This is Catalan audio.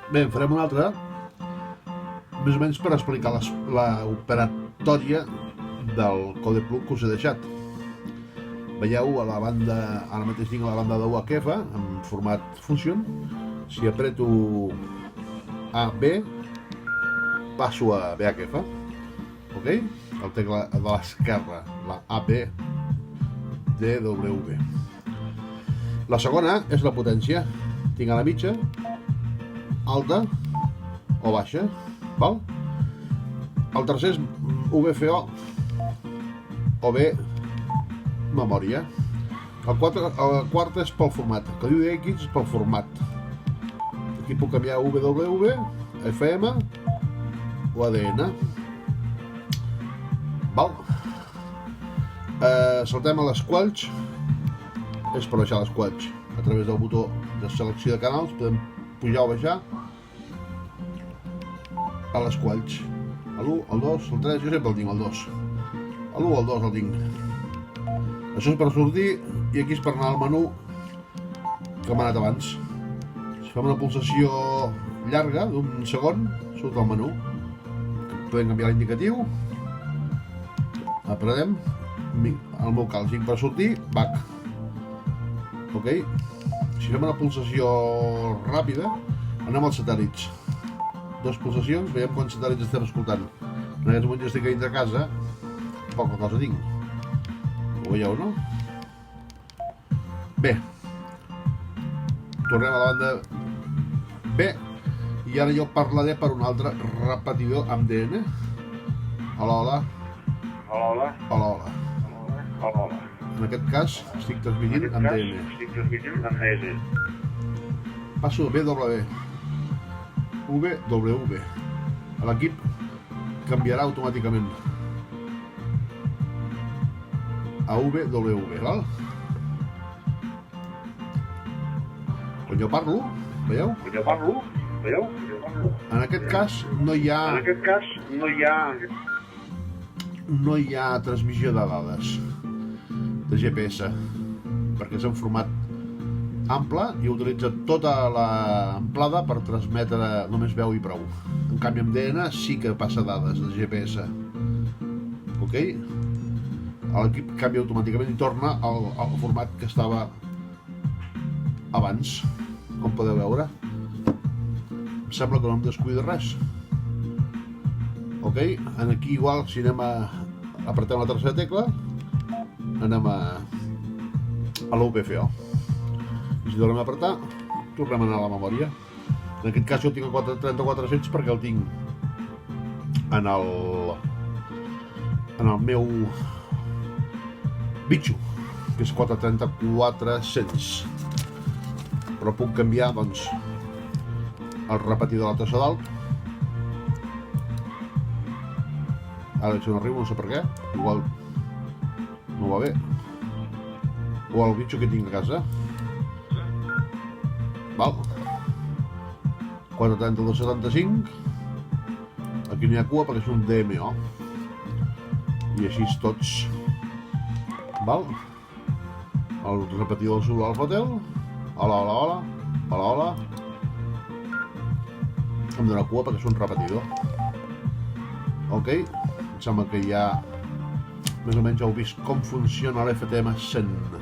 Bé, en farem una altra, més o menys per explicar l'operatòria del code plug que us he deixat. Veieu a la banda, ara mateix tinc la banda de UHF en format Fusion. Si apreto AB, passo a VHF, ok? El tecla de l'esquerra, la AB DW. La segona és la potència. Tinc a la mitja, alta o baixa, val? El tercer és VFO o bé memòria. El quart és pel format. El que diu X és pel format. Aquí puc canviar WW, FM o ADN. Val? Saltem a l'esquelch. És per baixar l'esquelch. A través del botó de selecció de canals podem pujar o baixar a l'esquelch. L'1, el 2, el 3, jo sempre el tinc el 2. L'1 o el 2 el tinc. Això és per sortir i aquí és per anar al menú que hem anat abans. Si fem una pulsació llarga d'un segon, surt el menú. Podem canviar l'indicatiu. Apretem. El meu cas, per sortir, back. Ok? Si fem una pulsació ràpida, anem als satèl·lits. Dues pulsacions, veiem quants satèl·lits estem escoltant. En aquests moments estic a dintre casa, poca cosa tinc. Ho veieu, no? Bé, tornem a la banda B i ara jo parlaré per un altre repetidor amb DN. Hola, hola. Hola, hola. Hola, hola. Hola, hola. En aquest cas estic transmitint amb DN. Passo a BW. VW. L'equip canviarà automàticament a VW, val? Quan jo parlo, veieu? En aquest cas no hi ha transmissió de dades de GPS, perquè és en format ample i utilitza tota l'amplada per transmetre només veu i prou. En canvi amb DN sí que passa dades de GPS. Ok? L'equip canvia automàticament i torna al format que estava abans, com podeu veure. Em sembla que no em descuida res. Ok? Aquí igual, si apretem la tercera tecla, anem a l'UPFO. Si tornem a apretar, tornem a anar a la memòria. En aquest cas jo tinc el 3400 perquè el tinc en el meu bitxo, que és 43400. Però puc canviar, doncs, el repetidor de la tassa dalt. Ara si no arribo, no sé per què, igual no va bé. O el bitxo que tinc a casa. Val? 43275. Aquí no hi ha cua perquè és un DMO. I així tots. Val? El repetidor azul Alphatel. Hola, hola, hola. Hola, hola. Em dóna cua perquè és un repetidor. Ok? Em sembla que ja més o menys heu vist com funciona l'FTM 100.